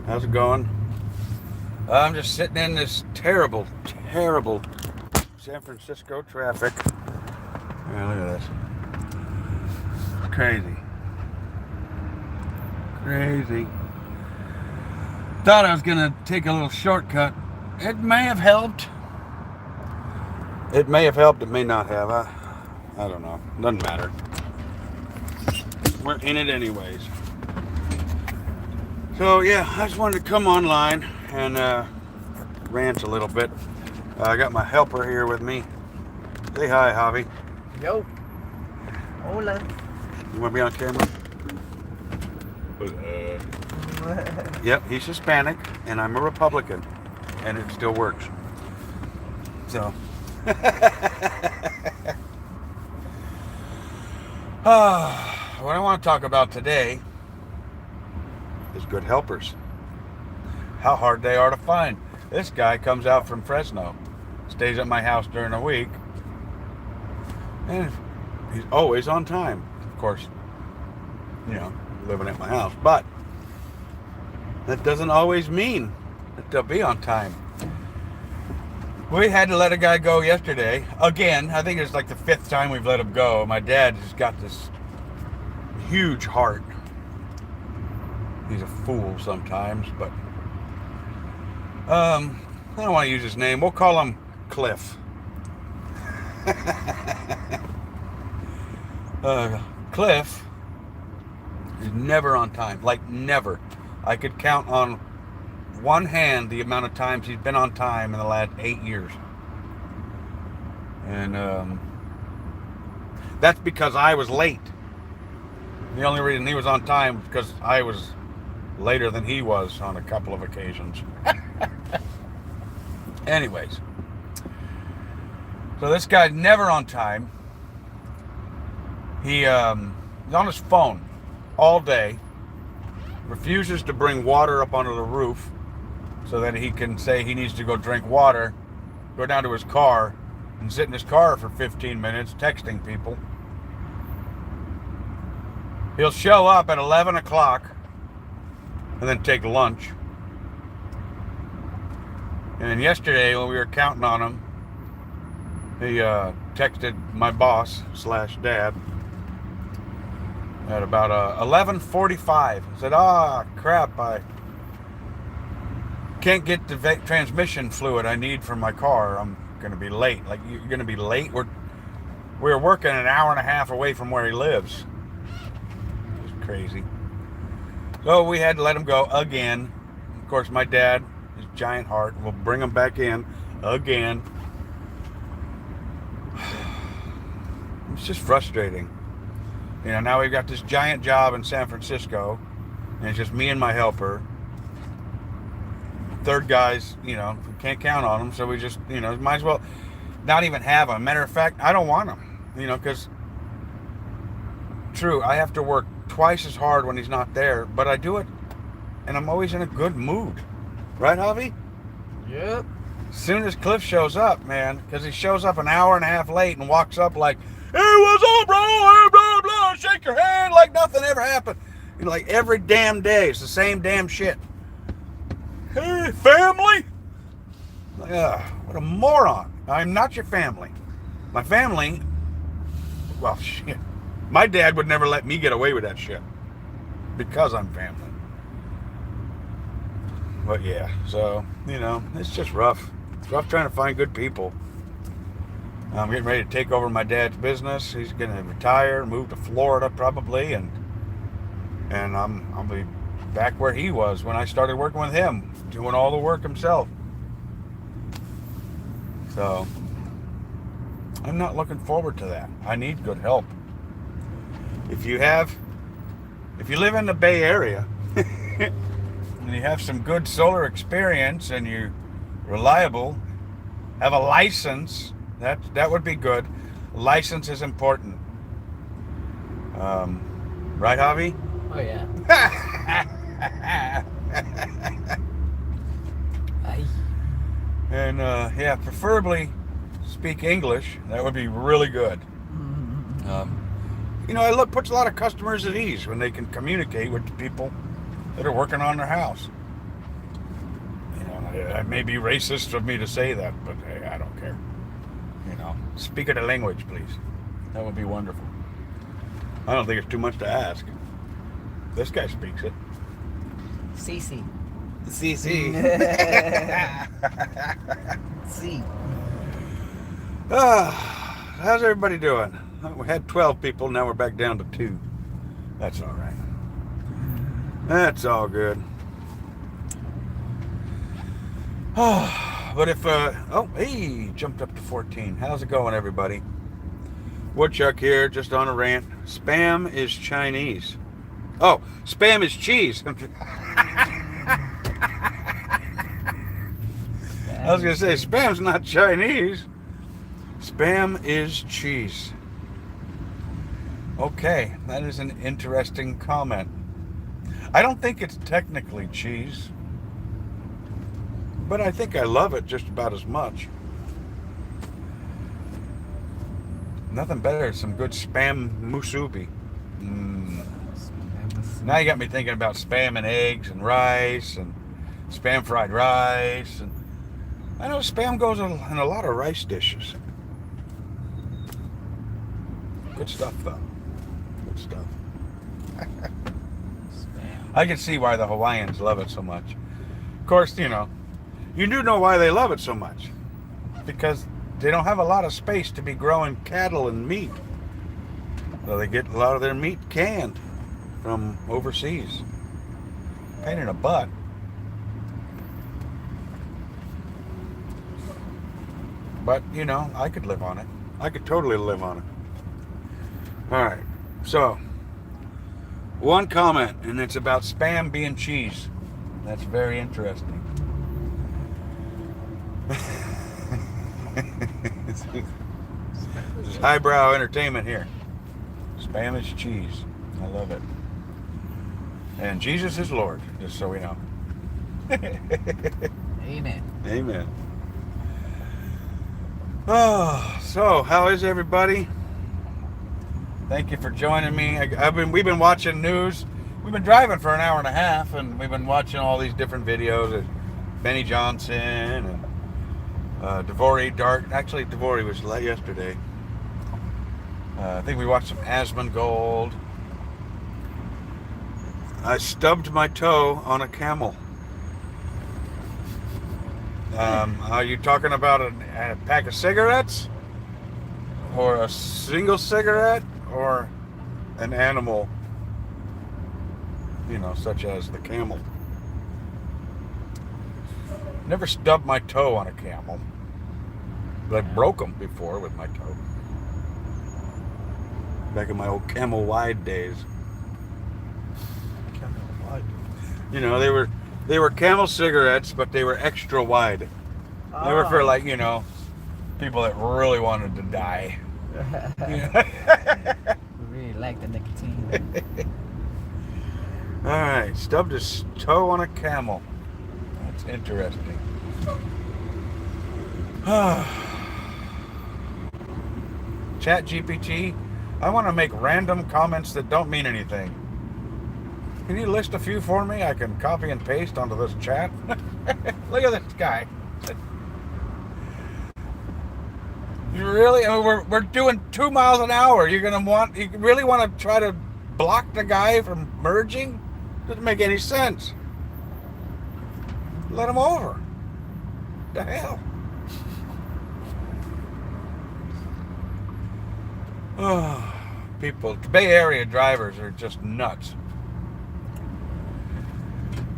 How's it going? I'm just sitting in this terrible, terrible San Francisco traffic. Yeah, look at this. Crazy. Crazy. Thought I was going to take a little shortcut. It may have helped. It may have helped. It may not have. I don't know. Doesn't matter. We're in it anyways. So yeah, I just wanted to come online and rant a little bit. I got my helper here with me. Say hi, Javi. Yo. Hola. You want to be on camera? Yep, he's Hispanic and I'm a Republican, and it still works. So. What I want to talk about today is good helpers. How hard they are to find. This guy comes out from Fresno, stays at my house during the week, and he's always on time. Of course, living at my house. But that doesn't always mean that they'll be on time. We had to let a guy go yesterday. Again, I think it's like the 5th time we've let him go. My dad has got this huge heart. He's a fool sometimes, but I don't want to use his name. We'll call him Cliff. Cliff is never on time. Like, never. I could count on one hand the amount of times he's been on time in the last 8 years. And that's because I was late. The only reason he was on time was because I was later than he was on a couple of occasions. Anyways, so this guy's never on time. He's on his phone all day, refuses to bring water up onto the roof so that he can say he needs to go drink water, go down to his car and sit in his car for 15 minutes texting people. He'll show up at 11 o'clock and then take lunch. And yesterday when we were counting on him, he texted my boss / dad at about 11:45. Said, crap, I can't get the transmission fluid I need for my car. I'm going to be late. Like, you're going to be late? We're working an hour and a half away from where he lives. It's crazy. So we had to let him go again. Of course, my dad, his giant heart, will bring him back in again. It's just frustrating. Now we've got this giant job in San Francisco, and it's just me and my helper. Third guys, we can't count on them, so we just, might as well not even have them. Matter of fact, I don't want them, because, true, I have to work twice as hard when he's not there, but I do it, and I'm always in a good mood. Right, Javi? Yep. As soon as Cliff shows up, man, because he shows up an hour and a half late and walks up like, "Hey, what's up, bro? Hey, blah, blah," shake your hand like nothing ever happened. Like every damn day, it's the same damn shit. "Hey, family?" Like, what a moron. I'm not your family. My family, well, shit. My dad would never let me get away with that shit because I'm family. But yeah, so, it's just rough. It's rough trying to find good people. I'm getting ready to take over my dad's business. He's going to retire, move to Florida probably, and I'll be back where he was when I started working with him, doing all the work himself. So, I'm not looking forward to that. I need good help. If you live in the Bay Area and you have some good solar experience and you're reliable, have a license, that would be good. License is important. Right, Javi? Oh, yeah. And, preferably speak English. That would be really good. It puts a lot of customers at ease when they can communicate with the people that are working on their house. It may be racist of me to say that, but hey, I don't care. You know, speak of the language, please. That would be wonderful. I don't think it's too much to ask. This guy speaks it. CC. CC. C. How's everybody doing? We had 12 people, now we're back down to 2. That's all right. That's all good. But if, hey, jumped up to 14. How's it going, everybody? Woodchuck here, just on a rant. Spam is Chinese. Oh, spam is cheese. I was going to say, spam's not Chinese. Spam is cheese. Okay, that is an interesting comment. I don't think it's technically cheese, but I think I love it just about as much. Nothing better than some good spam musubi. Now you got me thinking about spam and eggs and rice and spam fried rice. And I know spam goes in a lot of rice dishes. Good stuff, though. Good stuff. I can see why the Hawaiians love it so much. Of course, you do know why they love it so much. Because they don't have a lot of space to be growing cattle and meat. So they get a lot of their meat canned from overseas. Pain in the butt. But, I could live on it. I could totally live on it. Alright, so one comment, and it's about spam being cheese. That's very interesting. This is highbrow entertainment here. Spam is cheese. I love it. And Jesus is Lord, just so we know. Amen. Amen. Oh, so how is everybody? Thank you for joining me. We've been watching news. We've been driving for an hour and a half, and we've been watching all these different videos of Benny Johnson and Devore Dark. Actually, Devore was yesterday. I think we watched some Asmongold. I stubbed my toe on a camel. Are you talking about a pack of cigarettes? Or a single cigarette? Or an animal, such as the camel? Never stubbed my toe on a camel. But I broke them before with my toe. Back in my old Camel Wide days. Camel Wide? They were Camel cigarettes, but they were extra wide. They were for people that really wanted to die. Really like the nicotine. Alright, stubbed his toe on a camel. That's interesting. Chat GPT, I want to make random comments that don't mean anything. Can you list a few for me? I can copy and paste onto this chat. Look at this guy. You really? I mean, we're doing 2 miles an hour. You really want to try to block the guy from merging? Doesn't make any sense. Let him over. The hell? Oh, people, Bay Area drivers are just nuts.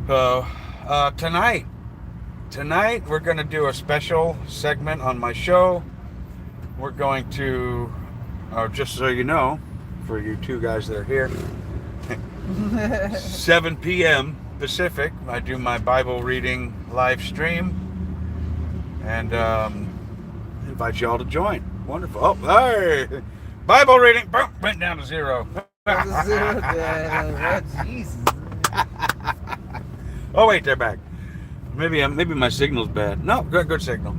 So, tonight we're going to do a special segment on my show. We're going to, just so you know, for you two guys that are here, 7 p.m. Pacific, I do my Bible reading live stream, and invite you all to join. Wonderful. Oh, hey, Bible reading, boom, went down to 0. Jesus. Oh wait, they're back. Maybe my signal's bad. No, good signal.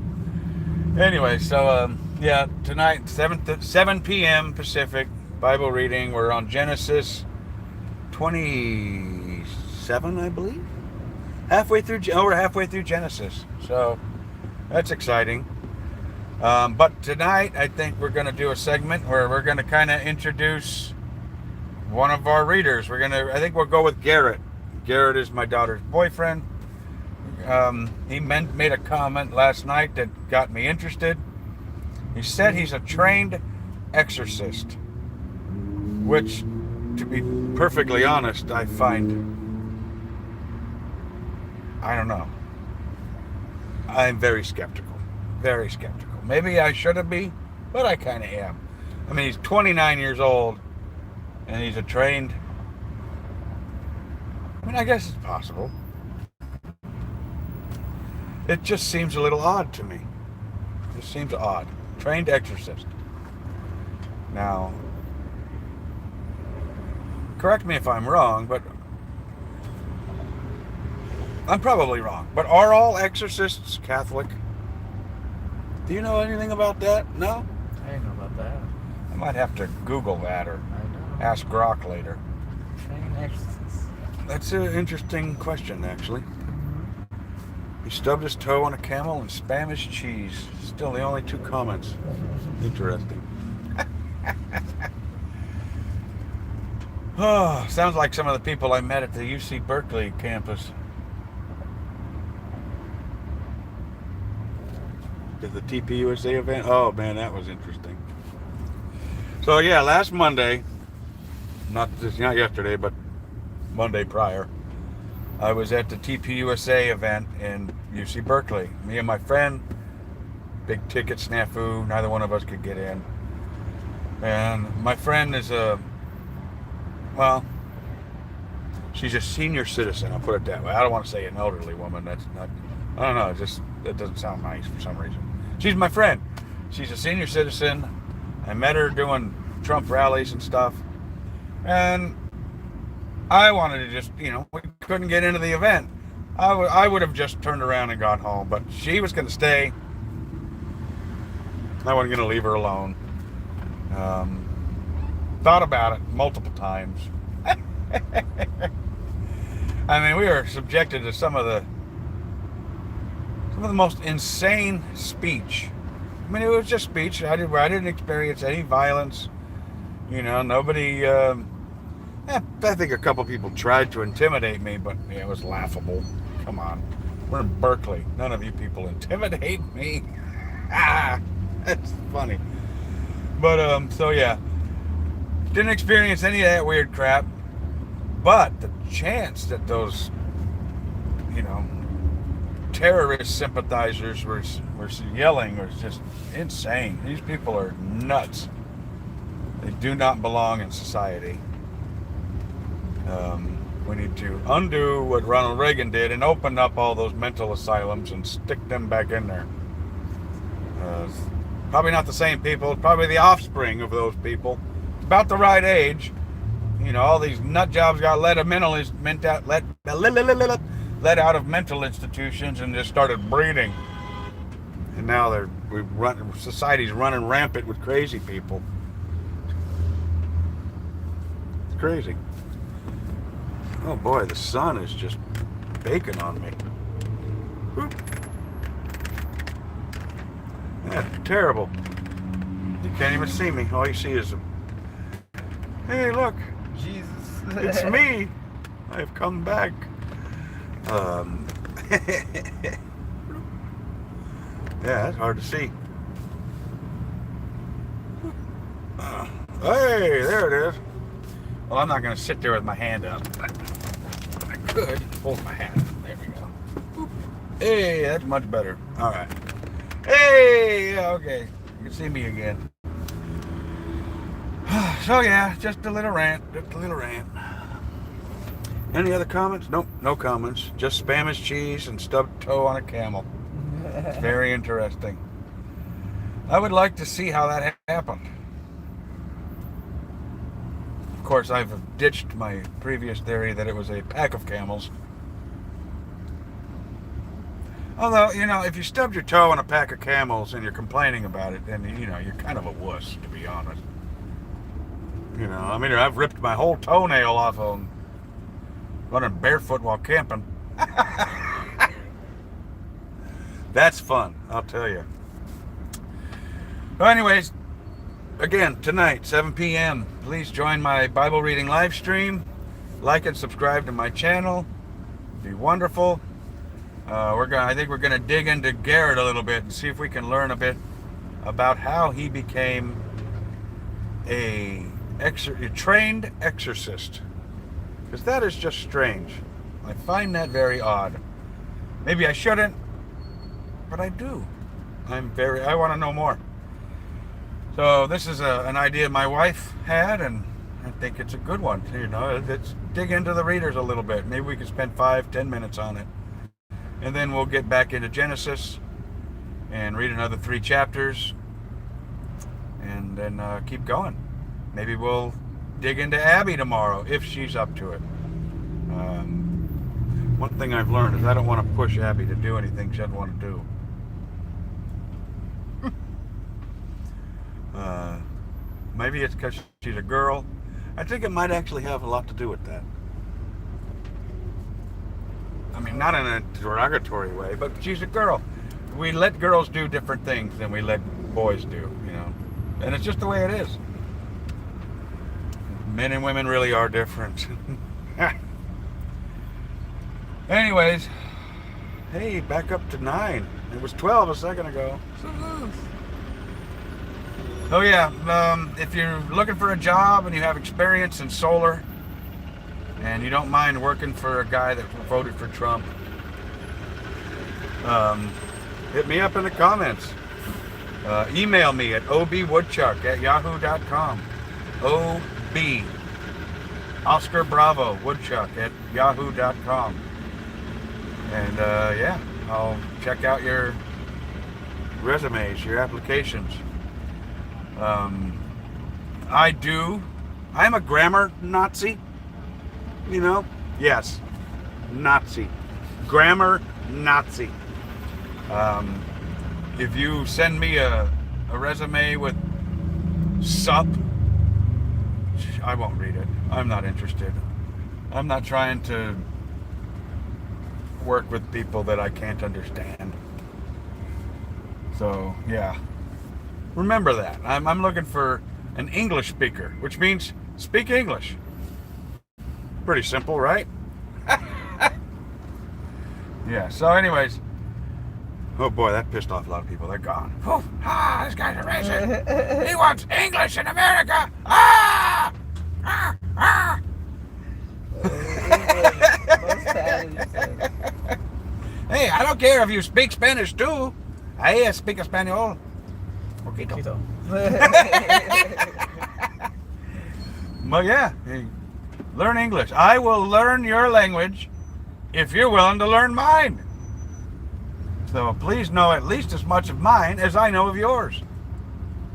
Anyway, so yeah, tonight 7 p.m. Pacific Bible reading. We're on Genesis 27, I believe. We're halfway through Genesis, so that's exciting. But tonight, I think we're going to do a segment where we're going to kind of introduce one of our readers. I think we'll go with Garrett. Garrett is my daughter's boyfriend. He made a comment last night that got me interested. He said he's a trained exorcist, which, to be perfectly honest, I don't know. I'm very skeptical. Very skeptical. Maybe I shouldn't be, but I kind of am. I mean, he's 29 years old, and he's a trained... I mean, I guess it's possible. It just seems a little odd to me. It just seems odd. Trained exorcist. Now, correct me if I'm wrong, but I'm probably wrong. But are all exorcists Catholic? Do you know anything about that? No? I didn't know about that. I might have to Google that or ask Grok later. Trained exorcist. That's an interesting question, actually. He stubbed his toe on a camel and Spanish cheese. Still the only 2 comments. Interesting. Oh, sounds like some of the people I met at the UC Berkeley campus. At the TPUSA event. Oh man, that was interesting. So yeah, last Monday, not yesterday, but Monday prior, I was at the TPUSA event in UC Berkeley. Me and my friend, big ticket snafu, neither one of us could get in. And my friend is she's a senior citizen, I'll put it that way. I don't want to say an elderly woman, that's not, I don't know, that doesn't sound nice for some reason. She's my friend. She's a senior citizen. I met her doing Trump rallies and stuff. And I wanted to just, we couldn't get into the event. I would have just turned around and gone home, but she was going to stay. I wasn't going to leave her alone. Thought about it multiple times. I mean, we were subjected to some of the most insane speech. I mean, it was just speech. I didn't experience any violence. Nobody... I think a couple people tried to intimidate me, but it was laughable. Come on. We're in Berkeley. None of you people intimidate me. That's funny. But, so yeah. Didn't experience any of that weird crap. But the chance that those, terrorist sympathizers were yelling was just insane. These people are nuts. They do not belong in society. We need to undo what Ronald Reagan did and open up all those mental asylums and stick them back in there. Probably not the same people, probably the offspring of those people. About the right age. All these nut jobs got let out of mental institutions and just started breeding. And now society's running rampant with crazy people. It's crazy. Oh boy, the sun is just baking on me. Whoop. That's terrible. You can't even see me. All you see is hey, look. Jesus. It's me. I've come back. Yeah, that's hard to see. Hey, there it is. Well, I'm not going to sit there with my hand up, but I could hold my hand. There we go. Boop. Hey, that's much better. All right. Hey, yeah, okay. You can see me again. So yeah, just a little rant. Any other comments? Nope, no comments. Just Spanish cheese and stubbed toe on a camel. It's very interesting. I would like to see how that happened. Of course, I've ditched my previous theory that it was a pack of camels. Although, if you stubbed your toe on a pack of camels and you're complaining about it, then, you're kind of a wuss, to be honest. I've ripped my whole toenail off on running barefoot while camping. That's fun, I'll tell you. Well, anyways, again, tonight, 7 p.m., please join my Bible reading live stream. Like and subscribe to my channel. It'd be wonderful. I think we're gonna dig into Garrett a little bit and see if we can learn a bit about how he became a trained exorcist. Because that is just strange. I find that very odd. Maybe I shouldn't, but I do. I want to know more. So this is an idea my wife had, and I think it's a good one. Let's dig into the readers a little bit. Maybe we can spend 5-10 minutes on it. And then we'll get back into Genesis and read another 3 chapters. And then keep going. Maybe we'll dig into Abby tomorrow, if she's up to it. One thing I've learned is I don't want to push Abby to do anything she doesn't want to do. Maybe it's because she's a girl. I think it might actually have a lot to do with that. I mean, not in a derogatory way, but she's a girl. We let girls do different things than we let boys do, And it's just the way it is. Men and women really are different. Anyways, hey, back up to 9. It was 12 a second ago. Oh yeah, if you're looking for a job and you have experience in solar and you don't mind working for a guy that voted for Trump, hit me up in the comments. Email me at obwoodchuck@yahoo.com. OB Oscar Bravo Woodchuck at yahoo.com. And yeah, I'll check out your resumes, your applications. I'm a grammar Nazi, Yes, Nazi. Grammar Nazi. If you send me a resume with sup, I won't read it. I'm not interested. I'm not trying to work with people that I can't understand. So, yeah. Remember that. I'm looking for an English speaker, which means speak English. Pretty simple, right? Yeah, so anyways. Oh boy, that pissed off a lot of people. They're gone. Oh, this guy's a racist. He wants English in America. Ah! Ah! Ah! Hey, I don't care if you speak Spanish too. I speak Espanol. Poquito. Well, yeah. Hey, learn English. I will learn your language if you're willing to learn mine. So please know at least as much of mine as I know of yours.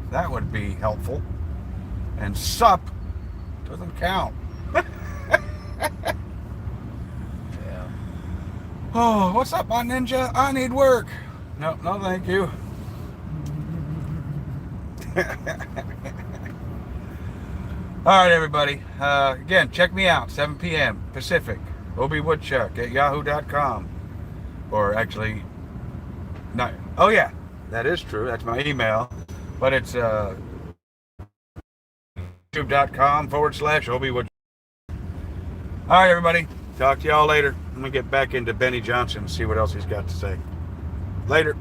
That would be helpful. And sup doesn't count. Yeah. Oh, what's up, my ninja? I need work. No, thank you. All right, everybody. Again, check me out, 7 p.m. Pacific. OBWOODCHUCK at yahoo.com. Or actually, no. Oh, yeah. That is true. That's my email. But it's youtube.com/OBWOODCHUCK. All right, everybody. Talk to y'all later. I'm going to get back into Benny Johnson and see what else he's got to say. Later.